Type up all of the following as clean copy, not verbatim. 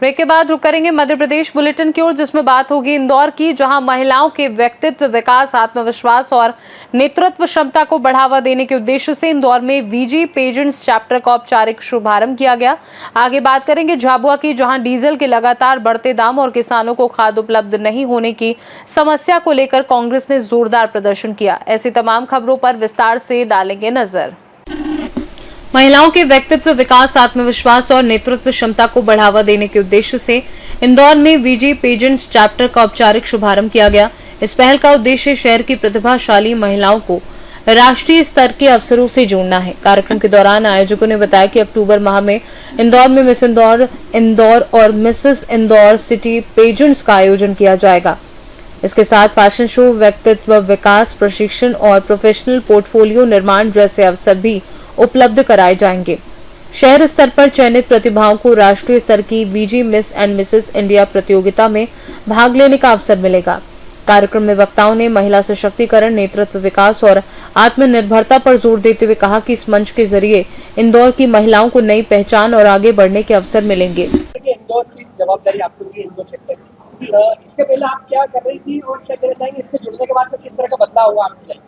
Break के बाद रुक करेंगे मध्य प्रदेश बुलेटिन की ओर, जिसमें बात होगी इंदौर की, जहां महिलाओं के व्यक्तित्व विकास, आत्मविश्वास और नेतृत्व क्षमता को बढ़ावा देने के उद्देश्य से इंदौर में वीजी पेजेंट्स चैप्टर का औपचारिक शुभारंभ किया गया। आगे बात करेंगे झाबुआ की, जहां डीजल के लगातार बढ़ते दाम और किसानों को खाद उपलब्ध नहीं होने की समस्या को लेकर कांग्रेस ने जोरदार प्रदर्शन किया। ऐसी तमाम खबरों पर विस्तार से डालेंगे नजर। महिलाओं के व्यक्तित्व विकास, आत्मविश्वास और नेतृत्व क्षमता को बढ़ावा देने के उद्देश्य से इंदौर में वीजी पेजेंट्स चैप्टर का औपचारिक शुभारंभ किया गया। इस पहल का उद्देश्य शहर की प्रतिभाशाली महिलाओं को राष्ट्रीय स्तर के अवसरों से जोड़ना है। कार्यक्रम के दौरान आयोजकों ने बताया कि अक्टूबर माह में इंदौर में मिस इंदौर और मिसेस इंदौर सिटी पेजेंट्स का आयोजन किया जाएगा। इसके साथ फैशन शो, व्यक्तित्व विकास प्रशिक्षण और प्रोफेशनल पोर्टफोलियो निर्माण जैसे अवसर भी उपलब्ध कराए जाएंगे। शहर स्तर पर चयनित प्रतिभाओं को राष्ट्रीय स्तर की वीजी मिस एंड मिसेस इंडिया प्रतियोगिता में भाग लेने का अवसर मिलेगा। कार्यक्रम में वक्ताओं ने महिला सशक्तिकरण, नेतृत्व विकास और आत्मनिर्भरता पर जोर देते हुए कहा कि इस मंच के जरिए इंदौर की महिलाओं को नई पहचान और आगे बढ़ने के अवसर मिलेंगे। इंदौर की जवाबदारी आपको दी इंदौर सेक्टर की, इसके पहले आप क्या कर रही थी और क्या कहना चाहेंगे, इससे जुड़ने के बाद में किस तरह का बदलाव हुआ आपकी लाइफ?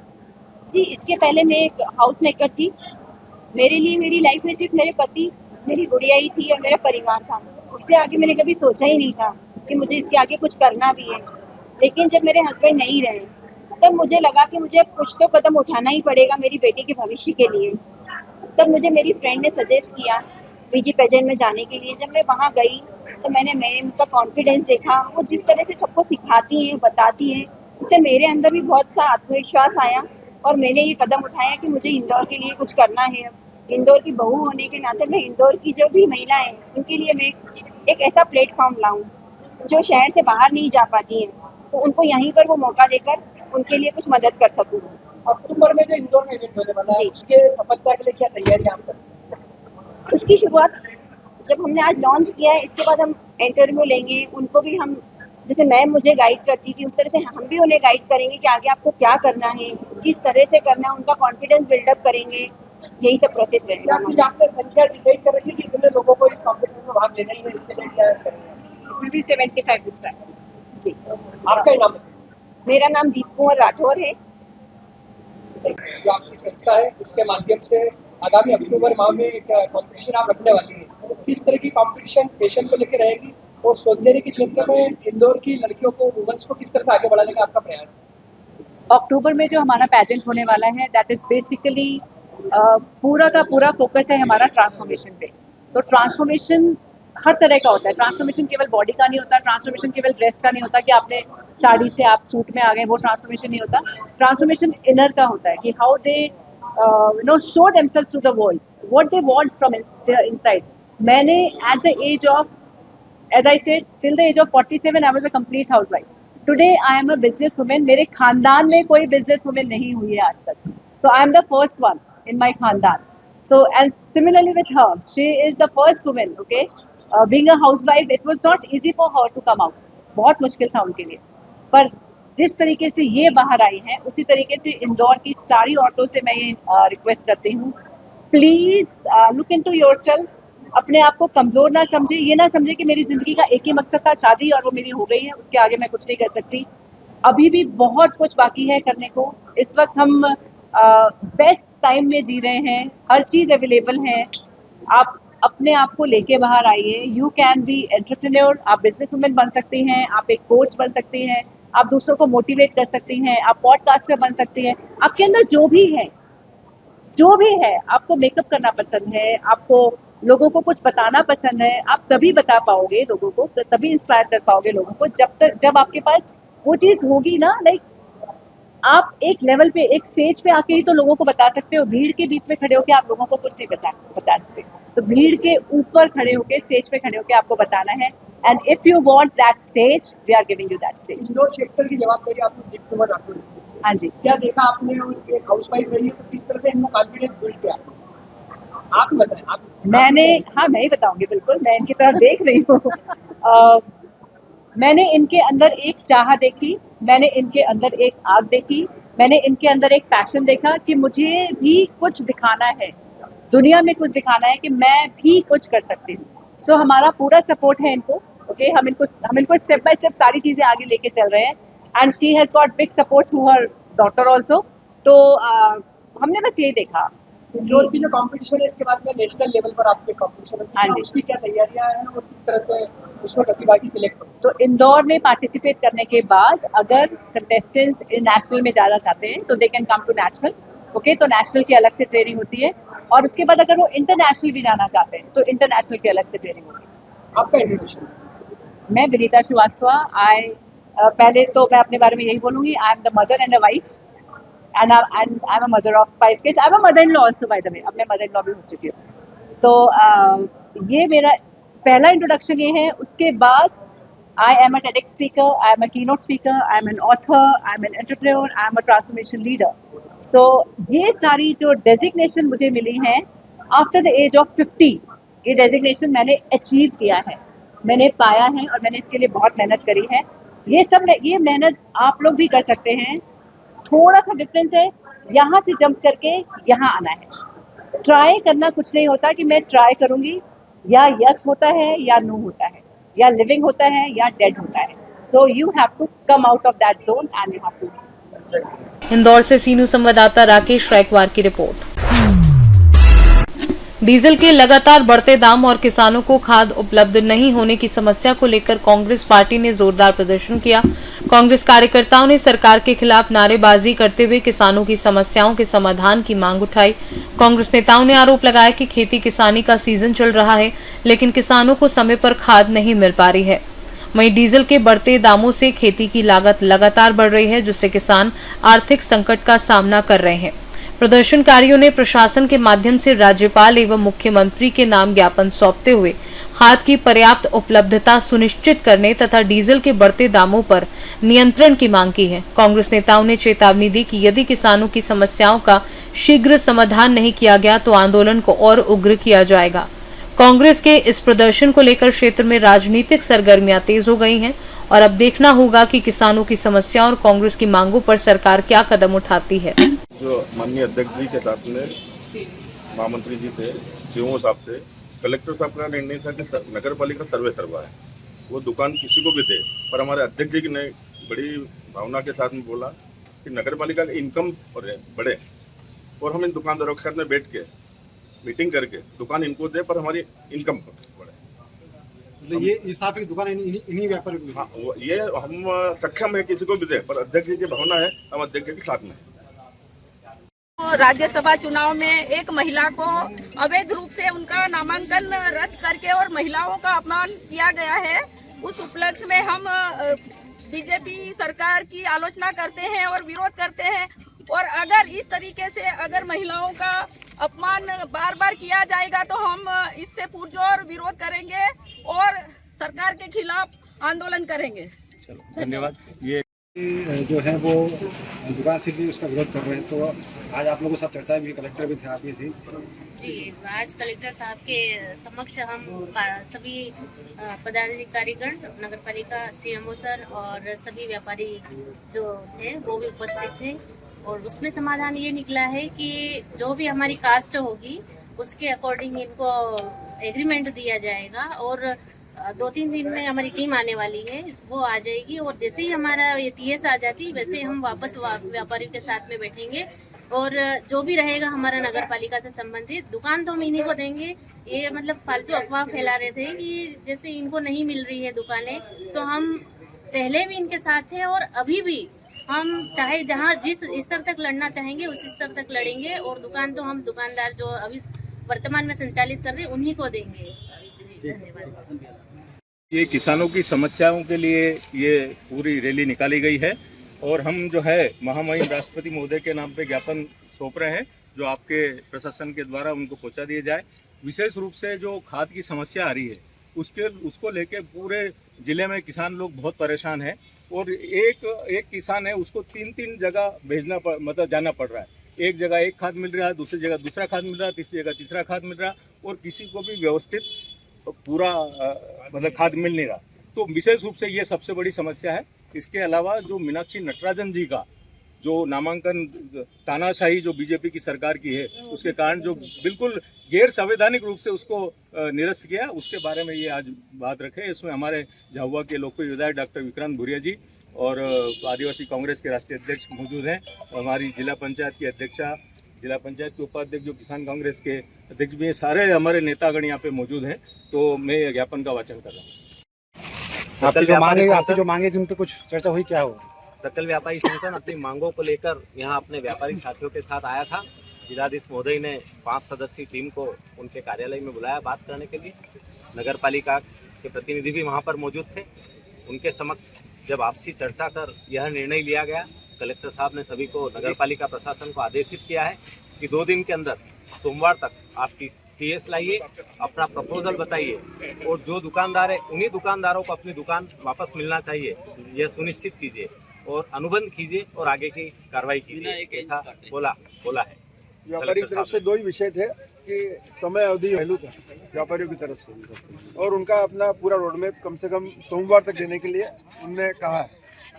जी, इसके पहले मैं एक हाउस मेकर थी। मेरे लिए मेरी लाइफ में सिर्फ मेरे पति, मेरी गुड़िया ही थी और मेरा परिवार था। उससे आगे मैंने कभी सोचा ही नहीं था कि मुझे इसके आगे कुछ करना भी है। लेकिन जब मेरे हस्बैंड नहीं रहे, तब मुझे लगा कि मुझे कुछ तो कदम उठाना ही पड़ेगा मेरी बेटी के भविष्य के लिए। तब मुझे मेरी फ्रेंड ने सजेस्ट किया वीजी पेजेंट में जाने के लिए। जब मैं वहाँ गई तो मैंने उनका कॉन्फिडेंस देखा। वो जिस तरह से सबको सिखाती हैं, बताती हैं, उससे मेरे अंदर भी बहुत सा आत्मविश्वास आया और मैंने ये कदम उठाया कि मुझे इंदौर के लिए कुछ करना है। इंदौर की बहू होने के नाते मैं इंदौर की जो भी महिलाएं हैं उनके लिए मैं एक ऐसा प्लेटफॉर्म लाऊं जो शहर से बाहर नहीं जा पाती हैं, तो उनको यहीं पर वो मौका देकर उनके लिए कुछ मदद कर सकूं। अक्टूबर में जो इंदौर में इवेंट होने वाला है, उसके सफलता के लिए क्या तैयारी आप कर रहे हैं? उसकी शुरुआत जब हमने आज लॉन्च किया है, इसके बाद हम इंटरव्यू लेंगे। उनको भी हम, जैसे मैम मुझे गाइड करती थी, उस तरह से हम भी उन्हें गाइड करेंगे कि आगे आपको क्या करना है, किस तरह से करना है, उनका कॉन्फिडेंस बिल्डअप करेंगे। यही सब प्रोसेस रहेगा। आपने संख्या डिसाइड कर रखी है कि कितने लोगों को इस कॉम्पिटिशन में भाग लेना ही है, इसके लिए क्या करेंगे? 75 दिस टाइम। जी, आपका नाम है? मेरा नाम दीप कुमार राठौर है। जो आपकी संस्था है, इसके माध्यम से आगामी अक्टूबर माह में एक कॉम्पिटिशन आप रखने वाली है। किस तरह की कॉम्पिटिशन फैशन को लेकर रहेगी और सौंदर्य के क्षेत्र में इंदौर की लड़कियों को, वुमेन्स को किस तरह से आगे बढ़ाने का आपका प्रयास है? अक्टूबर में जो हमारा पैजेंट होने वाला है, दैट इज बेसिकली पूरा का पूरा फोकस है हमारा ट्रांसफॉर्मेशन पे। तो ट्रांसफॉर्मेशन हर तरह का होता है। ट्रांसफॉर्मेशन केवल बॉडी का नहीं होता, ट्रांसफॉर्मेशन केवल ड्रेस का नहीं होता कि आपने साड़ी से आप सूट में आ गए, वो ट्रांसफॉर्मेशन नहीं होता। ट्रांसफॉर्मेशन इनर का होता है कि how they show themselves to the world, what they want from their inside. मैंने at the age of, as I said, till the age of 47 I was a complete housewife. Today I am a business woman. मेरे खानदान में कोई business woman नहीं हुई है आज तक, so I am the first one in my खानदान. So and similarly with her, she is the first woman. Okay, being a housewife, it was not easy for her to come out. बहुत मुश्किल था उनके लिए, पर जिस तरीके से ये बाहर आई हैं, उसी तरीके से इंदौर की सारी औरतों से मैं ये रिक्वेस्ट करती हूँ, प्लीज लुक इनटू योरसेल्फ। अपने आप को कमजोर ना समझे, ये ना समझे कि मेरी जिंदगी का एक ही मकसद था शादी और वो मेरी हो गई है, उसके आगे मैं कुछ नहीं कर सकती। अभी भी बहुत कुछ बाकी है करने को। इस वक्त हम बेस्ट टाइम में जी रहे हैं, हर चीज अवेलेबल है। आप अपने आप को लेके बाहर आइए। यू कैन बी एंटरप्रेन्योर, आप बिजनेस वुमेन बन सकती हैं, आप एक कोच बन सकती हैं, आप दूसरों को मोटिवेट कर सकती हैं, आप पॉडकास्टर बन सकती हैं। आपके अंदर जो भी है, आपको मेकअप करना पसंद है, आपको लोगों को कुछ बताना पसंद है, आप तभी बता पाओगे लोगों को, तभी इंस्पायर कर पाओगे लोगों को जब आपके पास वो चीज होगी ना। लाइक आप एक लेवल पे, एक स्टेज पे आके ही तो लोगों को बता सकते हो। भीड़ के बीच में खड़े होके आप लोगों को कुछ नहीं बता सकते। तो भीड़ के ऊपर खड़े होके, स्टेज पे खड़े होके आपको बताना है। And if you want that stage, we are giving you that stage. Indore sector की जवाबदारी आपको दीप कुमार राठौर ने दी। हाँ जी, क्या देखा आपने? एक हाउसवाइफ रही है तो किस तरह से इनको कॉन्फिडेंस बिल्ड किया? आप बताएं। हाँ, मैं ही बताऊंगी, बिल्कुल। मैं इनकी तरफ देख रही हूँ। मैंने इनके अंदर एक चाह देखी, मैंने इनके अंदर एक आग देखी, मैंने इनके अंदर एक पैशन देखा कि मुझे भी कुछ दिखाना है, दुनिया में कुछ दिखाना है कि मैं भी कुछ कर सकती हूँ। सो हमारा पूरा सपोर्ट है इनको। ओके, हम इनको स्टेप बाय स्टेप सारी चीज़ें आगे लेके चल रहे हैं and she has got big support through her daughter also. तो हमने बस यही देखा। इंदौर की जो कंपटीशन है इसके बाद में नेशनल लेवल पर आपके कंपटीशन हाँ है, जी। उसकी क्या तैयारियां हैं और किस तरह से उसमें प्रतिभागी सिलेक्ट होते तो इंदौर में पार्टिसिपेट करने के बाद अगर कंटेस्टेंट्स नेशनल में जाना चाहते हैं तो they can come to national. Okay, तो नेशनल की अलग से ट्रेनिंग होती है और उसके बाद अगर वो इंटरनेशनल भी जाना चाहते हैं तो इंटरनेशनल की अलग से ट्रेनिंग होती है। आपका इंट्रोडक्शन? मैं विनीता श्रीवास्तव। पहले तो मैं अपने बारे में यही बोलूँगी, I am the mother and a wife and I am a mother of 5 kids. I am a mother in law also by the way, अब मैं मदर इन लॉ भी हो चुकी हूँ। तो ये मेरा पहला इंट्रोडक्शन ये है। उसके बाद I am a TEDx speaker, I am a keynote speaker, I am an author, I am an entrepreneur, I am a transformation leader. So ये सारी जो डेजिग्नेशन मुझे मिली हैं आफ्टर द एज ऑफ 50, ये डेजिग्नेशन मैंने अचीव किया है, मैंने पाया है और मैंने इसके लिए बहुत मेहनत करी है। ये मेहनत आप लोग भी कर सकते हैं। थोड़ा सा डिफरेंस है, यहाँ से जंप करके यहाँ आना है। ट्राई करना कुछ नहीं होता कि मैं ट्राई करूँगी, या यस होता है या नो होता है, या लिविंग होता है या डेड होता है। So you have to come out of that zone and you have to. Indore से सीनू संवाददाता राकेश रायकवार की रिपोर्ट। डीजल के लगातार बढ़ते दाम और किसानों को खाद उपलब्ध नहीं होने की समस्या को लेकर कांग्रेस पार्टी ने जोरदार प्रदर्शन किया। कांग्रेस कार्यकर्ताओं ने सरकार के खिलाफ नारेबाजी करते हुए किसानों की समस्याओं के समाधान की मांग उठाई। कांग्रेस नेताओं ने आरोप लगाया कि खेती किसानी का सीजन चल रहा है, लेकिन किसानों को समय पर खाद नहीं मिल पा रही है। वहीं डीजल के बढ़ते दामों से खेती की लागत लगातार बढ़ रही है, जिससे किसान आर्थिक संकट का सामना कर रहे हैं। प्रदर्शनकारियों ने प्रशासन के माध्यम से राज्यपाल एवं मुख्यमंत्री के नाम ज्ञापन सौंपते हुए खाद की पर्याप्त उपलब्धता सुनिश्चित करने तथा डीजल के बढ़ते दामों पर नियंत्रण की मांग की है। कांग्रेस नेताओं ने चेतावनी दी कि यदि किसानों की समस्याओं का शीघ्र समाधान नहीं किया गया तो आंदोलन को और उग्र किया जाएगा। कांग्रेस के इस प्रदर्शन को लेकर क्षेत्र में राजनीतिक सरगर्मियां तेज हो गई हैं और अब देखना होगा कि किसानों की समस्याओं और कांग्रेस की मांगों पर सरकार क्या कदम उठाती है। जो माननीय अध्यक्ष जी के साथ में महामंत्री जी थे, सीओ साहब थे, कलेक्टर साहब का निर्णय था कि नगर पालिका सर्वे सर्वा है, वो दुकान किसी को भी दे, पर हमारे अध्यक्ष जी ने बड़ी भावना के साथ में बोला कि नगर पालिका का इनकम बढ़े और हम इन दुकानदारों के साथ में बैठ के मीटिंग करके दुकान इनको दे पर हमारी इनकम बढ़े। मतलब ये इस हिसाब की दुकान इन्हीं व्यापारियों की। हाँ, ये हम सक्षम है किसी को भी दे, पर अध्यक्ष जी की भावना है, हम अध्यक्ष के साथ में है। राज्यसभा चुनाव में एक महिला को अवैध रूप से उनका नामांकन रद्द करके और महिलाओं का अपमान किया गया है। उस उपलक्ष्य में हम बीजेपी सरकार की आलोचना करते हैं और विरोध करते हैं, और अगर इस तरीके से अगर महिलाओं का अपमान बार बार किया जाएगा तो हम इससे पुरजोर विरोध करेंगे और सरकार के खिलाफ आंदोलन करेंगे। धन्यवाद। ये जो है वो दुकान से भी उसका विरोध कर रहे हैं, तो आज आप लोगों के साथ चर्चा भी, कलेक्टर भी थे, आप भी थी। जी, आज कलेक्टर साहब के समक्ष हम सभी पदाधिकारीगण, नगर पालिका सीएमओ सर और सभी व्यापारी जो थे वो भी उपस्थित थे, और उसमें समाधान ये निकला है कि जो भी हमारी कास्ट होगी उसके अकॉर्डिंग इनको एग्रीमेंट दिया जाएगा, और 2-3 दिन में हमारी टीम आने वाली है, वो आ जाएगी, और जैसे ही हमारा ये टीएस आ जाती वैसे ही हम वापस व्यापारियों के साथ में बैठेंगे, और जो भी रहेगा हमारा नगर पालिका से संबंधित दुकान तो हम इन्हीं को देंगे। ये मतलब फालतू अफवाह फैला रहे थे कि जैसे इनको नहीं मिल रही है दुकानें, तो हम पहले भी इनके साथ थे और अभी भी हम चाहे जहाँ जिस स्तर तक लड़ना चाहेंगे उस स्तर तक लड़ेंगे, और दुकान तो हम दुकानदार जो अभी वर्तमान में संचालित कर रहे हैं उन्हीं को देंगे। धन्यवाद। ये किसानों की समस्याओं के लिए ये पूरी रैली निकाली गई है, और हम जो है महामहिम राष्ट्रपति महोदय के नाम पे ज्ञापन सौंप रहे हैं, जो आपके प्रशासन के द्वारा उनको पहुंचा दिए जाए। विशेष रूप से जो खाद की समस्या आ रही है उसको लेके पूरे जिले में किसान लोग बहुत परेशान हैं, और एक किसान है उसको 3 जगह मतलब जाना पड़ रहा है। एक जगह एक खाद मिल रहा है, दूसरी जगह दूसरा खाद मिल रहा है, तीसरी जगह तीसरा खाद मिल रहा है, और किसी को भी व्यवस्थित पूरा मतलब खाद मिल नहीं रहा। तो विशेष रूप से ये सबसे बड़ी समस्या है। इसके अलावा जो मीनाक्षी नटराजन जी का जो नामांकन तानाशाही जो बीजेपी की सरकार की है उसके कारण जो बिल्कुल गैर संवैधानिक रूप से उसको निरस्त किया, उसके बारे में ये आज बात रखे। इसमें हमारे झाबुआ के लोकप्रिय विधायक डॉक्टर विक्रांत भूरिया जी और आदिवासी कांग्रेस के राष्ट्रीय अध्यक्ष मौजूद हैं, हमारी जिला पंचायत की अध्यक्षा, जिला पंचायत के उपाध्यक्ष जो किसान कांग्रेस के अध्यक्ष भी हैं, सारे हमारे नेतागण यहाँ पे मौजूद हैं। तो मैं ज्ञापन का वाचन कर रहा हूँ। आपकी जो मांगे जिन पे कुछ चर्चा हुई, क्या हुआ? सकल व्यापारी संगठन अपनी मांगों को लेकर यहाँ अपने व्यापारी साथियों के साथ आया था। जिलाधीश महोदय ने 5 सदस्यीय टीम को उनके कार्यालय में बुलाया बात करने के लिए। नगर पालिका के प्रतिनिधि भी वहाँ पर मौजूद थे। उनके समक्ष जब आपसी चर्चा कर यह निर्णय लिया गया, कलेक्टर साहब ने सभी को, नगर पालिका प्रशासन को आदेशित किया है कि 2 दिन के अंदर सोमवार तक आप टीएस लाइए, अपना प्रपोजल बताइए और जो दुकानदार है उन्हीं दुकानदारों को अपनी दुकान वापस मिलना चाहिए, यह सुनिश्चित कीजिए और अनुबंध कीजिए और आगे की कार्रवाई कीजिए, ऐसा बोला है। व्यापारी की तरफ से 2 ही विषय थे कि समय अवधि पहलू था व्यापारियों की तरफ से, और उनका अपना पूरा रोडमैप कम से कम सोमवार तक देने के लिए उन्होंने कहा है।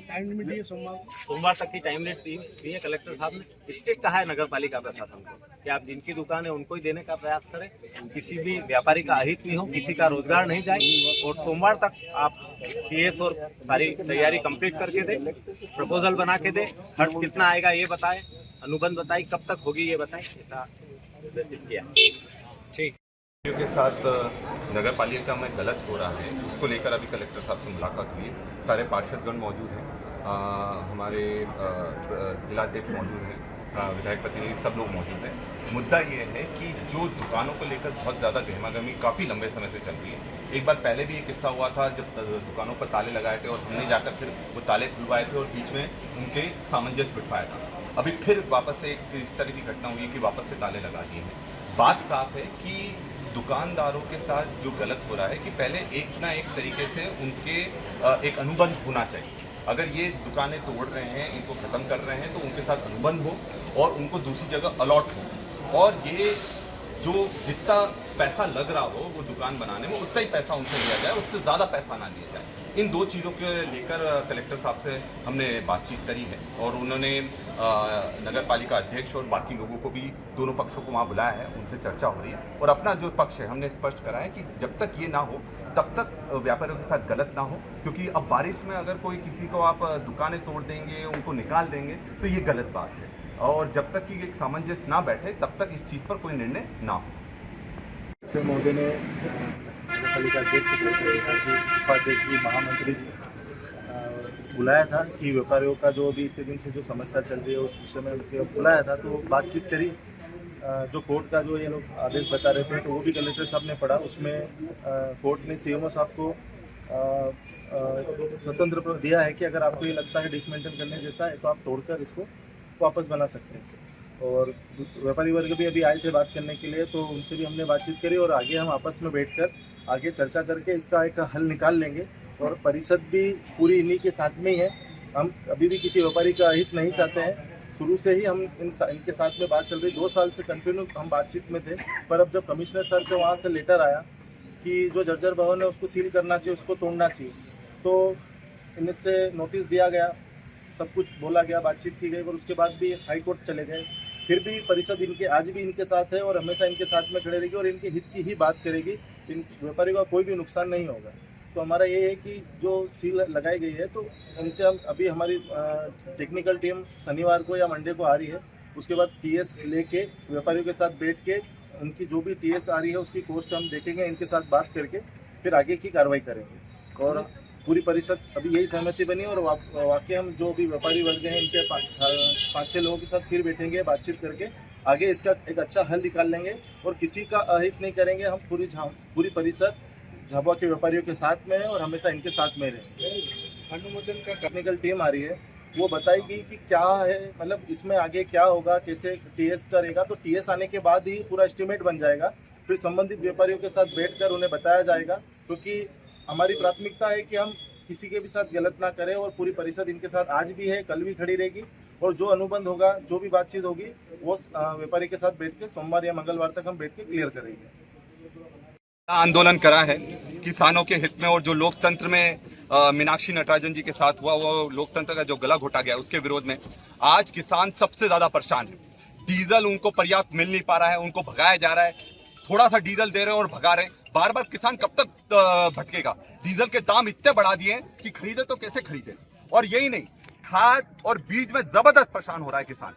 टाइम लिमिट दी है सोमवार तक की टाइम लिमिट दी है कलेक्टर साहब ने। स्ट्रिक्ट कहा है नगर पालिका प्रशासन को कि आप जिनकी दुकान है उनको ही देने का प्रयास करें, किसी भी व्यापारी का अहित नहीं हो, किसी का रोजगार नहीं जाए, और सोमवार तक आप टीएस और सारी तैयारी कंप्लीट करके दे, प्रपोजल बना के दे, खर्च कितना आएगा ये बताएं, अनुबंध बताएं, कब तक होगी ये बताएं, ऐसा निर्देशित किया। ठीक के साथ नगर पालिका में गलत हो रहा है, उसको लेकर अभी कलेक्टर साहब से मुलाकात हुई है। सारे पार्षदगण मौजूद हैं, हमारे जिलाध्यक्ष मौजूद हैं, विधायक प्रतिनिधि सब लोग मौजूद हैं। मुद्दा ये है कि जो दुकानों को लेकर बहुत ज़्यादा गहमागहमी काफ़ी लंबे समय से चल रही है। एक बार पहले भी एक किस्सा हुआ था जब दुकानों पर ताले लगाए थे और हमने जाकर फिर वो ताले खुलवाए थे और बीच में उनके सामंजस्य बिठवाया था। अभी फिर वापस से एक इस तरह की घटना हुई है कि वापस से ताले लगा दिए हैं। बात साफ है कि दुकानदारों के साथ जो गलत हो रहा है कि पहले एक ना एक तरीके से उनके एक अनुबंध होना चाहिए। अगर ये दुकानें तोड़ रहे हैं, इनको ख़त्म कर रहे हैं, तो उनके साथ अनुबंध हो और उनको दूसरी जगह अलॉट हो, और ये जो जितना पैसा लग रहा हो वो दुकान बनाने में उतना ही पैसा उनसे लिया जाए, उससे ज़्यादा पैसा ना लिया जाए। इन 2 चीज़ों के लेकर कलेक्टर साहब से हमने बातचीत करी है और उन्होंने नगर पालिका अध्यक्ष और बाकी लोगों को भी, दोनों पक्षों को वहाँ बुलाया है, उनसे चर्चा हो रही है और अपना जो पक्ष है हमने स्पष्ट करा है कि जब तक ये ना हो तब तक व्यापारियों के साथ गलत ना हो, क्योंकि अब बारिश में अगर कोई किसी को आप दुकानें तोड़ देंगे, उनको निकाल देंगे तो ये गलत बात है, और जब तक कि एक सामंजस्य ना बैठे तब तक इस चीज़ पर कोई निर्णय ना हो। महोदय ने पालिका अध्यक्ष, उपाध्यक्ष जी, महामंत्री बुलाया था कि व्यापारियों का जो अभी इतने दिन से जो समस्या चल रही है उस विषय में उनके बुलाया था, तो बातचीत करी। जो कोर्ट का जो ये लोग आदेश बता रहे थे तो वो भी कलेक्टर साहब ने पढ़ा। उसमें कोर्ट ने सीएमओ साहब को स्वतंत्र दिया है कि अगर आपको ये लगता है डिसमेंटल करने जैसा है तो आप तोड़कर इसको वापस बना सकते हैं। और व्यापारी वर्ग भी अभी आए थे बात करने के लिए, तो उनसे भी हमने बातचीत करी और आगे हम आपस में बैठकर आगे चर्चा करके इसका एक हल निकाल लेंगे। और परिषद भी पूरी इन्हीं के साथ में ही है। हम अभी भी किसी व्यापारी का हित नहीं चाहते हैं, शुरू से ही हम इनके साथ में बात चल रही। 2 साल से कंटिन्यू हम बातचीत में थे, पर अब जब कमिश्नर सर के वहाँ से लेटर आया कि जो जर्जर भवन है उसको सील करना चाहिए, उसको तोड़ना चाहिए, तो इनसे नोटिस दिया गया, सब कुछ बोला गया, बातचीत की गई और उसके बाद भी हाई कोर्ट चले गए। फिर भी परिषद इनके आज भी इनके साथ है और हमेशा इनके साथ में खड़े रहेगी और इनके हित की ही बात करेगी। इन व्यापारियों का कोई भी नुकसान नहीं होगा। तो हमारा ये है कि जो सील लगाई गई है तो उनसे हम अभी हमारी टेक्निकल टीम शनिवार को या मंडे को आ रही है, उसके बाद टीएस लेके व्यापारियों के साथ बैठ के उनकी जो भी टीएस आ रही है उसकी कॉस्ट हम देखेंगे, इनके साथ बात करके फिर आगे की कार्रवाई करेंगे। और पूरी परिषद अभी यही सहमति बनी और वाकई हम जो भी व्यापारी वर्ग हैं इनके 5-6 लोगों के साथ फिर बैठेंगे, बातचीत करके आगे इसका एक अच्छा हल निकाल लेंगे और किसी का अहित नहीं करेंगे। हम पूरी परिषद झाबुआ के व्यापारियों के साथ में है और हमेशा इनके साथ में रहेंगे। अनुमोदन का टेक्निकल टीम आ रही है, वो बताएगी कि क्या है, मतलब इसमें आगे क्या होगा, कैसे टीएस करेगा। तो टीएस आने के बाद ही पूरा एस्टिमेट बन जाएगा, फिर संबंधित व्यापारियों के साथ बैठकर उन्हें बताया जाएगा, क्योंकि हमारी प्राथमिकता है कि हम किसी के भी साथ गलत ना करें। और पूरी परिषद इनके साथ आज भी है, कल भी खड़ी रहेगी और जो अनुबंध होगा, जो भी बातचीत होगी वो व्यापारी के साथ बैठ के सोमवार या मंगलवार तक हम बैठ के क्लियर करेंगे। आंदोलन करा है किसानों के हित में और जो लोकतंत्र में मीनाक्षी नटराजन जी के साथ हुआ, वो लोकतंत्र का जो गला घोटा गया उसके विरोध में आज किसान सबसे ज्यादा परेशान है। डीजल उनको पर्याप्त मिल नहीं पा रहा है, उनको भगाया जा रहा है, थोड़ा सा डीजल दे रहे हैं और भगा रहे हैं। बार बार किसान कब तक भटकेगा? डीजल के दाम इतने बढ़ा दिए हैं कि खरीदे तो कैसे खरीदे। और यही नहीं, खाद और बीज में जबरदस्त परेशान हो रहा है किसान।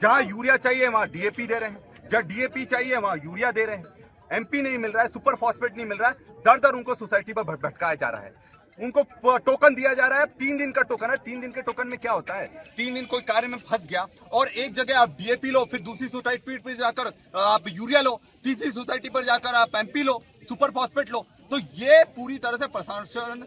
जहां यूरिया चाहिए वहां डीएपी दे रहे हैं, जहां डीएपी चाहिए वहां यूरिया दे रहे हैं। एमपी नहीं मिल रहा है, सुपर फॉस्फेट नहीं मिल रहा है, दर दर उनको सोसाइटी पर भटकाया जा रहा है। उनको टोकन दिया जा रहा है, 3 दिन का टोकन है। 3 दिन के टोकन में क्या होता है? 3 दिन कोई कार्य में फंस गया और एक जगह आप डीएपी लो, फिर दूसरी सोसाइटी पर जाकर आप यूरिया लो, तीसरी सोसाइटी पर जाकर आप एमपी लो, सुपर फॉस्फेट लो। तो ये पूरी तरह से प्रशासन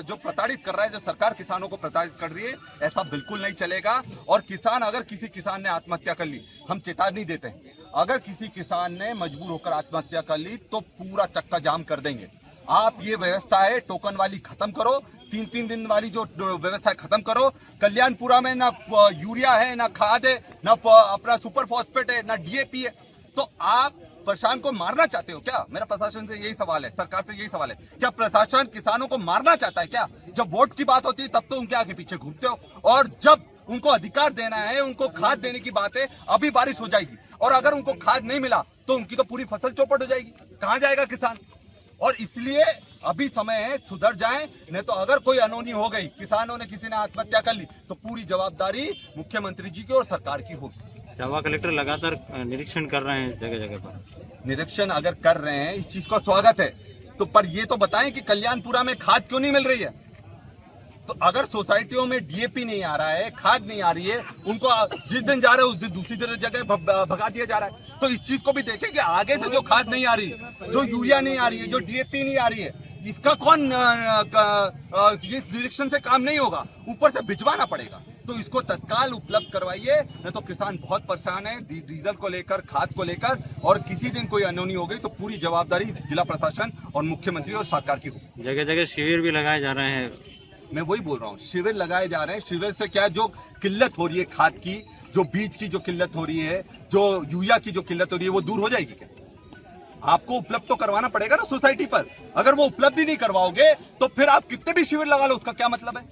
जो प्रताड़ित कर रहा है, जो सरकार किसानों को प्रताड़ित कर रही है, ऐसा बिल्कुल नहीं चलेगा। और किसान, अगर किसी किसान ने आत्महत्या कर ली, हम चेतावनी देते हैं, अगर किसी किसान ने मजबूर होकर आत्महत्या कर ली तो पूरा चक्का जाम कर देंगे। आप ये व्यवस्था है टोकन वाली खत्म करो, 3-3 दिन वाली जो व्यवस्था है खत्म करो। कल्याणपुरा में ना यूरिया है, ना खाद है, ना अपना सुपर फॉस्फेट है, ना डीएपी है। तो आप प्रशासन को मारना चाहते हो क्या? मेरा प्रशासन से यही सवाल है, सरकार से यही सवाल है, क्या प्रशासन किसानों को मारना चाहता है क्या? जब वोट की बात होती है तब तो उनके आगे पीछे घूमते हो, और जब उनको अधिकार देना है, उनको खाद देने की बात है, अभी बारिश हो जाएगी और अगर उनको खाद नहीं मिला तो उनकी तो पूरी फसल चौपट हो जाएगी। कहां जाएगा किसान? और इसलिए अभी समय है, सुधर जाएं, नहीं तो अगर कोई अनहोनी हो गई, किसानों ने, किसी ने आत्महत्या कर ली, तो पूरी जवाबदारी मुख्यमंत्री जी की और सरकार की होगी। झाबुआ कलेक्टर लगातार निरीक्षण कर रहे हैं जगह जगह पर। निरीक्षण अगर कर रहे हैं, इस चीज का स्वागत है, तो पर ये तो बताएं कि कल्याणपुरा में खाद क्यों नहीं मिल रही है? तो अगर सोसाइटियों में डीएपी नहीं आ रहा है, खाद नहीं आ रही है, उनको जिस दिन जा रहे हैं उस दिन दूसरी जगह भगा दिया जा रहा है। तो इस चीज को भी देखें कि आगे से जो खाद नहीं आ रही, जो यूरिया नहीं आ रही है, जो डीएपी नहीं आ रही है, इसका कौन इस निरीक्षण से काम नहीं होगा, ऊपर से भिजवाना पड़ेगा। तो इसको तत्काल उपलब्ध करवाइए, नहीं तो किसान बहुत परेशान है डीजल को लेकर, खाद को लेकर। और किसी दिन कोई अनहोनी हो गई तो पूरी जवाबदारी जिला प्रशासन और मुख्यमंत्री और सरकार की होगी। जगह जगह शिविर भी लगाए जा रहे हैं। मैं वही बोल रहा हूँ, शिविर लगाए जा रहे हैं। शिविर से क्या, जो किल्लत हो रही है खाद की, जो बीज की जो किल्लत हो रही है, जो यूरिया की जो किल्लत हो रही है, वो दूर हो जाएगी क्या? आपको उपलब्ध तो करवाना पड़ेगा ना सोसाइटी पर। अगर वो उपलब्ध ही नहीं करवाओगे तो फिर आप कितने भी शिविर लगा लो, उसका क्या मतलब है?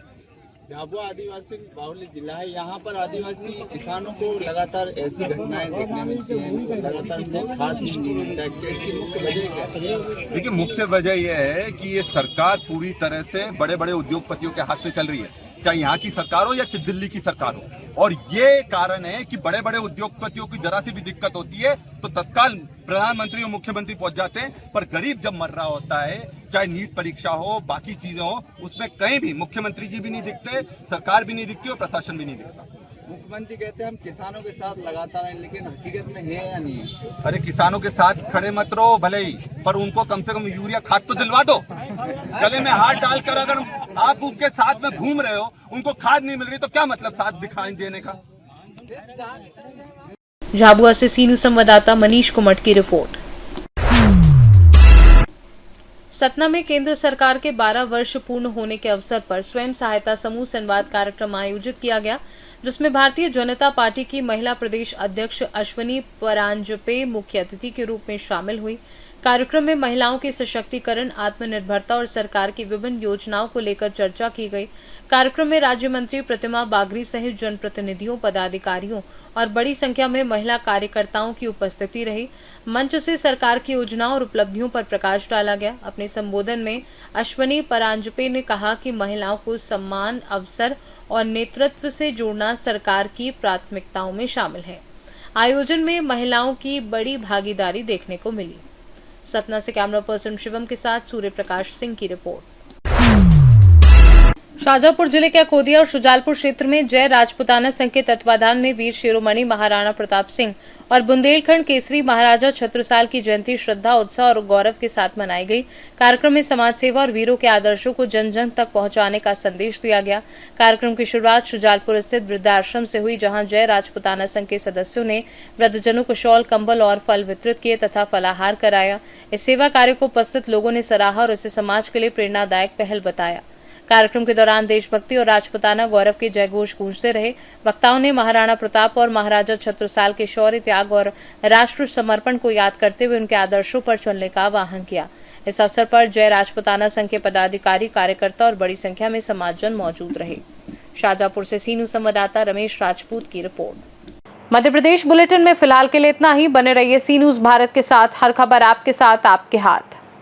झाबुआ आदिवासी बाहुल्य जिला है, यहाँ पर आदिवासी किसानों को लगातार ऐसी घटनाएं देखने मिलती हैं, लगातार उनको खाद नहीं मिलता है। इसकी मुख्य वजह क्या है? देखिए, मुख्य वजह यह है कि ये सरकार पूरी तरह से बड़े बड़े उद्योगपतियों के हाथ से चल रही है, चाहे यहाँ की सरकार हो या दिल्ली की सरकार हो। और ये कारण है कि बड़े बड़े उद्योगपतियों की जरा सी भी दिक्कत होती है तो तत्काल प्रधानमंत्री और मुख्यमंत्री पहुंच जाते हैं, पर गरीब जब मर रहा होता है, चाहे नीट परीक्षा हो, बाकी चीजें हो, उसमें कहीं भी मुख्यमंत्री जी भी नहीं दिखते, सरकार भी नहीं दिखती और प्रशासन भी नहीं दिखता। मुख्यमंत्री कहते हैं हम किसानों के साथ लगातार हैं, लेकिन हकीकत में है या नहीं है? अरे किसानों के साथ खड़े मत रहो भले ही, पर उनको कम से कम यूरिया खाद तो दिलवा दो। गले में हाथ डालकर अगर आप उनके साथ में घूम रहे हो, उनको खाद नहीं मिल रही, तो क्या मतलब साथ दिखाई देने का? झाबुआ से सीनू संवाददाता मनीष कुमट की रिपोर्ट। सतना में केंद्र सरकार के 12 वर्ष पूर्ण होने के अवसर पर स्वयं सहायता समूह संवाद कार्यक्रम आयोजित किया गया, जिसमें भारतीय जनता पार्टी की महिला प्रदेश अध्यक्ष अश्वनी परांजपे मुख्य अतिथि के रूप में शामिल हुई। कार्यक्रम में महिलाओं के सशक्तिकरण, आत्मनिर्भरता और सरकार की विभिन्न योजनाओं को लेकर चर्चा की गई। कार्यक्रम में राज्य मंत्री प्रतिमा बागरी सहित जनप्रतिनिधियों, पदाधिकारियों और बड़ी संख्या में महिला कार्यकर्ताओं की उपस्थिति रही। मंच से सरकार की योजनाओं और उपलब्धियों पर प्रकाश डाला गया। अपने संबोधन में अश्वनी परांजपे ने कहा कि महिलाओं को सम्मान, अवसर और नेतृत्व से जोड़ना सरकार की प्राथमिकताओं में शामिल है। आयोजन में महिलाओं की बड़ी भागीदारी देखने को मिली। सतना से कैमरा पर्सन शिवम के साथ सूर्य प्रकाश सिंह की रिपोर्ट। शाजापुर जिले के अकोदिया और शुजालपुर क्षेत्र में जय राजपुताना संघ के तत्वाधान में वीर शिरोमणि महाराणा प्रताप सिंह और बुंदेलखंड केसरी महाराजा छत्रसाल की जयंती श्रद्धा, उत्साह और गौरव के साथ मनाई गई। कार्यक्रम में समाज सेवा और वीरों के आदर्शों को जन जन तक पहुंचाने का संदेश दिया गया। कार्यक्रम की शुरुआत शुजालपुर स्थित वृद्धाश्रम से हुई, जहां जय राजपुताना संघ के सदस्यों ने वृद्धजनों को शॉल, कंबल और फल वितरित किए तथा फलाहार कराया। इस सेवा कार्य को उपस्थित लोगों ने सराहा और इसे समाज के लिए प्रेरणादायक पहल बताया। कार्यक्रम के दौरान देशभक्ति और राजपुताना गौरव के जयघोष गूंजते रहे। वक्ताओं ने महाराणा प्रताप और महाराजा छत्रसाल के शौर्य, त्याग और राष्ट्र समर्पण को याद करते हुए उनके आदर्शों पर चलने का आह्वान किया। इस अवसर पर जय राजपुताना संघ के पदाधिकारी, कार्यकर्ता और बड़ी संख्या में समाजजन मौजूद रहे। शाजापुर से सी न्यूज़ संवाददाता रमेश राजपूत की रिपोर्ट। मध्य प्रदेश बुलेटिन में फिलहाल के लिए इतना ही। बने रहिए सी न्यूज़ भारत के साथ। हर खबर आपके साथ, आपके हाथ।